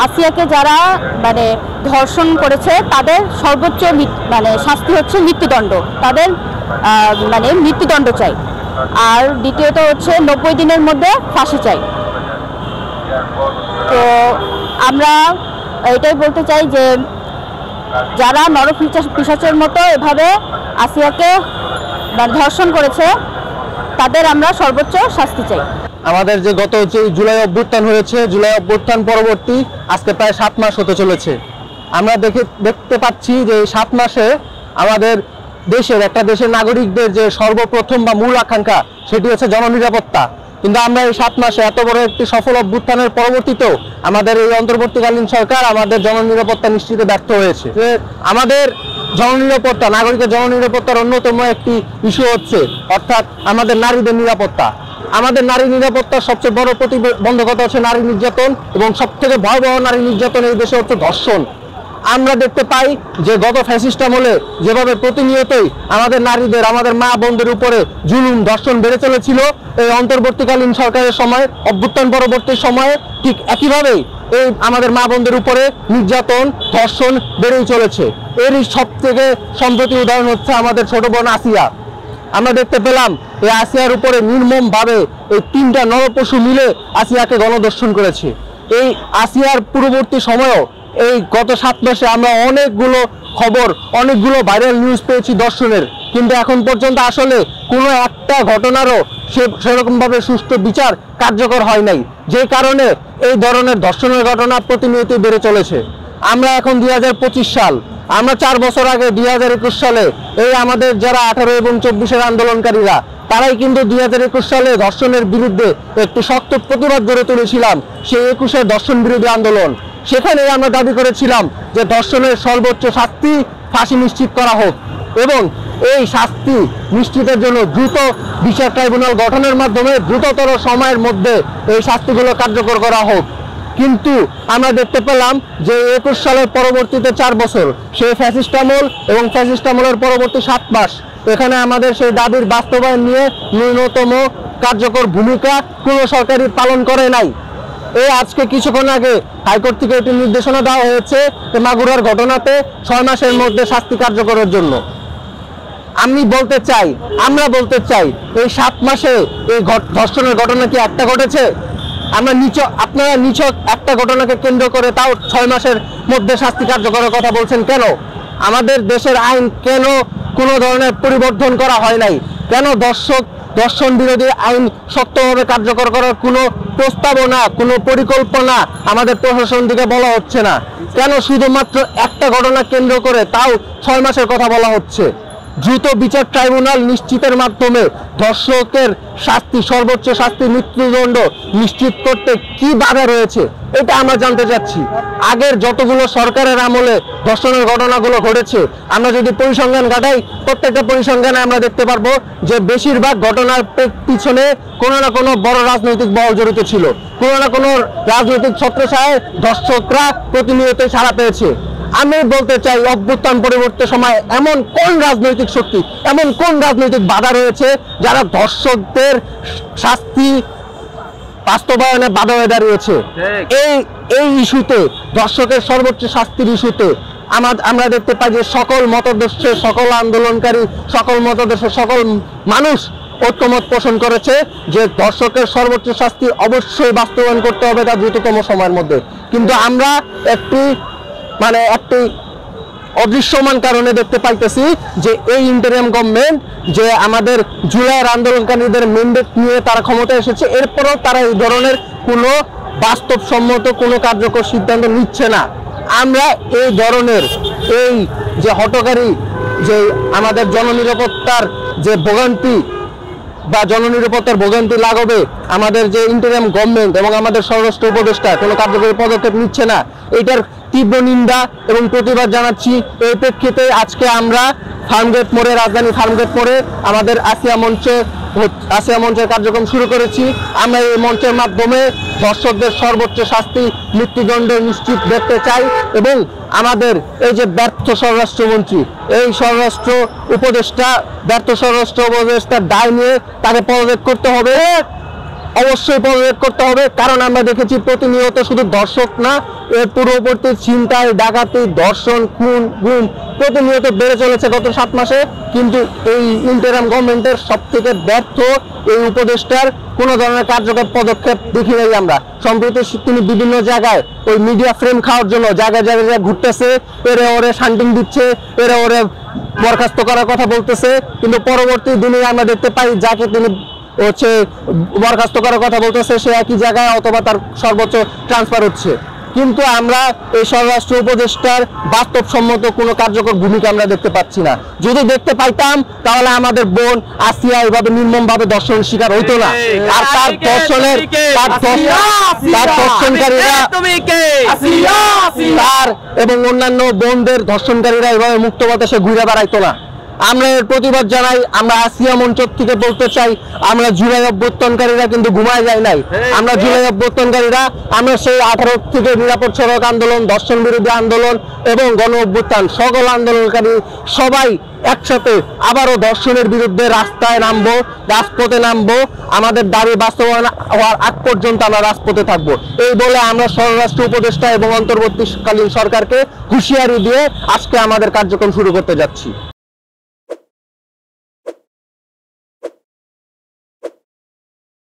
আসিয়াকে যারা মানে ধর্ষণ করেছে তাদের সর্বোচ্চ মানে শাস্তি হচ্ছে মৃত্যুদণ্ড, তাদের মানে মৃত্যুদণ্ড চাই। আর দ্বিতীয়ত হচ্ছে 90 দিনের মধ্যে ফাঁসি চাই। তো আমরা এটাই বলতে চাই যে যারা নরপিশাচের মতো এভাবে আসিয়াকে ধর্ষণ করেছে তাদের আমরা সর্বোচ্চ শাস্তি চাই। আমাদের যে গত জুলাই অভ্যুত্থান হয়েছে, জুলাই অভ্যুত্থান পরবর্তী আজকে প্রায় 7 মাস হতে চলেছে। আমরা দেখতে পাচ্ছি যে 7 মাসে আমাদের দেশের নাগরিকদের যে সর্বপ্রথম বা মূল আকাঙ্ক্ষা সেটি হচ্ছে জননিরাপত্তা। কিন্তু আমরা এই 7 মাসে এত বড় একটি সফল অভ্যুত্থানের পরবর্তীতেও আমাদের এই অন্তর্বর্তীকালীন সরকার আমাদের জননিরাপত্তা নিশ্চিতে ব্যর্থ হয়েছে। আমাদের জননিরাপত্তা, নাগরিকের জননিরাপত্তার অন্যতম একটি ইস্যু হচ্ছে অর্থাৎ আমাদের নারীদের নিরাপত্তা। আমাদের নারী নিরাপত্তার সবচেয়ে বড় প্রতিবন্ধকতা হচ্ছে নারী নির্যাতন, এবং সবথেকে ভয়াবহ নারী নির্যাতন এই দেশে হচ্ছে ধর্ষণ। আমরা দেখতে পাই যে গত ফ্যাসিস্ট আমলে যেভাবে প্রতিনিয়তই আমাদের নারীদের, আমাদের মা বোনদের উপরে জুলুম ধর্ষণ বেড়ে চলেছিল, এই অন্তর্বর্তীকালীন সরকারের সময়, অভ্যুত্থান পরবর্তী সময়ে ঠিক একইভাবেই এই আমাদের মা বোনদের উপরে নির্যাতন ধর্ষণ বেড়েই চলেছে। এরই সব থেকে সম্প্রতি উদাহরণ হচ্ছে আমাদের ছোট বোন আসিয়া। আমরা দেখতে পেলাম এই আসিয়ার উপরে নির্মমভাবে এই 3টা নরপশু মিলে আসিয়াকে গণধর্ষণ করেছে। এই আসিয়ার পূর্ববর্তী সময়েও এই গত 7 মাসে আমরা অনেকগুলো খবর, অনেকগুলো ভাইরাল নিউজ পেয়েছি ধর্ষণের, কিন্তু এখন পর্যন্ত আসলে কোনো একটা ঘটনারও সেরকমভাবে সুষ্ঠু বিচার কার্যকর হয় নাই, যে কারণে এই ধরনের ধর্ষণের ঘটনা প্রতিনিয়ত বেড়ে চলেছে। আমরা এখন 2025 সাল, আমরা 4 বছর আগে 2021 সালে এই আমাদের যারা 18 এবং 24-এর আন্দোলনকারীরা তারাই কিন্তু 2021 সালে ধর্ষণের বিরুদ্ধে একটি শক্ত প্রতিবাদ গড়ে তুলেছিলাম, সেই 21-এর ধর্ষণ বিরোধী আন্দোলন। সেখানে আমরা দাবি করেছিলাম যে ধর্ষণের সর্বোচ্চ শাস্তি ফাঁসি নিশ্চিত করা হোক, এবং এই শাস্তি নিশ্চিতের জন্য দ্রুত বিচার ট্রাইব্যুনাল গঠনের মাধ্যমে দ্রুততর সময়ের মধ্যে এই শাস্তিগুলো কার্যকর করা হোক। কিন্তু আমরা দেখতে পেলাম যে 21 সালের পরবর্তীতে 4 বছর সেই ফ্যাসিস্ট আমল এবং ফ্যাসিস্ট আমলের পরবর্তী 7 মাস এখানে আমাদের সেই দাবির বাস্তবায়ন নিয়ে ন্যূনতম কার্যকর ভূমিকা কোনো সরকারই পালন করে নাই। এই আজকে কিছুক্ষণ আগে হাইকোর্ট থেকে একটি নির্দেশনা দেওয়া হয়েছে মাগুরার ঘটনাতে 6 মাসের মধ্যে শাস্তি কার্যকরের জন্য। আমরা বলতে চাই এই 7 মাসে এই ধর্ষণের ঘটনা কি একটা ঘটেছে? আপনারা নিছক একটা ঘটনাকে কেন্দ্র করে তাও 6 মাসের মধ্যে শাস্তি কার্যকরের কথা বলছেন কেন? আমাদের দেশের আইন কেন কোনো ধরনের পরিবর্তন করা হয় নাই? কেন ধর্ষণ বিরোধী আইন শক্তভাবে কার্যকর করার কোনো প্রস্তাবনা, কোনো পরিকল্পনা আমাদের প্রশাসন থেকে বলা হচ্ছে না? কেন শুধুমাত্র একটা ঘটনা কেন্দ্র করে তাও 6 মাসের কথা বলা হচ্ছে? দ্রুত বিচার ট্রাইব্যুনাল নিশ্চিতের মাধ্যমে ধর্ষকের শাস্তি, সর্বোচ্চ শাস্তি মৃত্যুদণ্ড নিশ্চিত করতে কি বাধা রয়েছে এটা আমরা জানতে চাচ্ছি। আগের যতগুলো সরকারের আমলে ধর্ষণের ঘটনাগুলো ঘটেছে আমরা যদি পরিসংখ্যান ঘাটাই, প্রত্যেকটা পরিসংখ্যানে আমরা দেখতে পারবো যে বেশিরভাগ ঘটনার পিছনে কোনো না কোনো বড় রাজনৈতিক বল জড়িত ছিল, কোনো না কোনো রাজনৈতিক ছত্রছায়ায় ধর্ষকরা প্রতিনিয়ত ছাড়া পেয়েছে। আমি বলতে চাই অভ্যুত্থান পরবর্তী সময় এমন কোন রাজনৈতিক শক্তি, এমন কোন রাজনৈতিক বাধা রয়েছে যারা ধর্ষকদের শাস্তি বাস্তবায়নে বাধা হয়ে দাঁড়িয়েছে? এই ইস্যুতে, ধর্ষকের সর্বোচ্চ শাস্তির ইস্যুতে আমরা দেখতে পাই যে সকল মতাদর্শের, সকল আন্দোলনকারী, সকল মতাদর্শের সকল মানুষ ঐক্যমত পোষণ করেছে যে ধর্ষকের সর্বোচ্চ শাস্তি অবশ্যই বাস্তবায়ন করতে হবে তার দ্রুততম সময়ের মধ্যে। কিন্তু আমরা একটি অদৃশ্যমান কারণে দেখতে পাইতেছি যে এই ইন্টারিম গভর্নমেন্ট যে আমাদের জুলাইয়ের আন্দোলনকারীদের ম্যান্ডেট নিয়ে তারা ক্ষমতায় এসেছে, এরপরও তারা এই ধরনের কোনো বাস্তবসম্মত কোনো কার্যকর সিদ্ধান্ত নিচ্ছে না। আমরা এই ধরনের এই যে হঠকারী, যে আমাদের জননিরাপত্তার যে ভোগান্তি বা জননিরাপত্তার ভোগান্তি লাঘবে আমাদের যে ইন্টারিম গভর্নমেন্ট এবং আমাদের স্বরাষ্ট্র উপদেষ্টা কোনো কার্যকরী পদক্ষেপ নিচ্ছে না, এটার তীব্র নিন্দা এবং প্রতিবাদ জানাচ্ছি। এই প্রেক্ষিতে আজকে আমরা ফার্মগেট মোড়ে, রাজধানী ফার্মগেট মোড়ে আমাদের আসিয়া মঞ্চের কার্যক্রম শুরু করেছি। আমরা এই মঞ্চের মাধ্যমে ধর্ষকদের সর্বোচ্চ শাস্তি মৃত্যুদণ্ড নিশ্চিত দেখতে চাই, এবং আমাদের এই যে ব্যর্থ স্বরাষ্ট্রমন্ত্রী, এই ব্যর্থ স্বরাষ্ট্র উপদেষ্টার দায় নিয়ে তাকে পদত্যাগ করতে হবে। অবশ্যই পদত্যাগ করতে হবে, কারণ আমরা দেখেছি প্রতিনিয়ত শুধু দর্শক না, এর পূর্ববর্তী ছিনতাই, ডাকাতি, ধর্ষণ, খুন, গুম প্রতিনিয়ত বেড়ে চলেছে গত 7 মাসে। কিন্তু এই ইন্টারিম গভর্নমেন্টের সব থেকে ব্যর্থ এই উপদেষ্টার কোনো ধরনের কার্যকর পদক্ষেপ দেখি নাই আমরা। সম্প্রতি তিনি বিভিন্ন জায়গায় ওই মিডিয়া ফ্রেম খাওয়ার জন্য জায়গায় জায়গায় ঘুরতেছে, এরে ওরে শান্টিং দিচ্ছে, এরে ওরে বরখাস্ত করার কথা বলতেছে, কিন্তু পরবর্তী দিনে আমরা দেখতে পাই যাকে তিনি বরখাস্ত করার কথা বলতেছে সে একই জায়গায় অথবা তার সর্বোচ্চ ট্রান্সফার হচ্ছে। কিন্তু আমরা এই স্বরাষ্ট্র উপদেষ্টার বাস্তবসম্মত কোনো কার্যকর ভূমিকা আমরা দেখতে পাচ্ছি না। যদি দেখতে পাইতাম তাহলে আমাদের বোন আসিয়া এইভাবে নির্মমভাবে ধর্ষণ শিকার হইতো না। আর তার ধর্ষণকারীরা তার এবং অন্যান্য বোনদের ধর্ষণকারীরা এভাবে মুক্ত বাতাসে ঘুরে বেড়াইতো না। আমরা এর প্রতিবাদ জানাই। আমরা আসিয়া মঞ্চ থেকে বলতে চাই, আমরা জুলাই অভ্যুত্থানকারীরা কিন্তু ঘুমায় যাই নাই। আমরা জুলাই অভ্যুত্থানকারীরা আমরা সেই 18 থেকে নিরাপদ সড়ক আন্দোলন, ধর্ষণ বিরোধী আন্দোলন এবং গণ অভ্যুত্থান সকল আন্দোলনকারী সবাই একসাথে আবারও ধর্ষণের বিরুদ্ধে রাস্তায় নামবো, রাজপথে নামবো। আমাদের দাবি বাস্তবায়ন হওয়ার আগ পর্যন্ত আমরা রাজপথে থাকবো। এই বলে আমরা স্বরাষ্ট্র উপদেষ্টা এবং অন্তর্বর্তীকালীন সরকারকে হুঁশিয়ারি দিয়ে আজকে আমাদের কার্যক্রম শুরু করতে যাচ্ছি।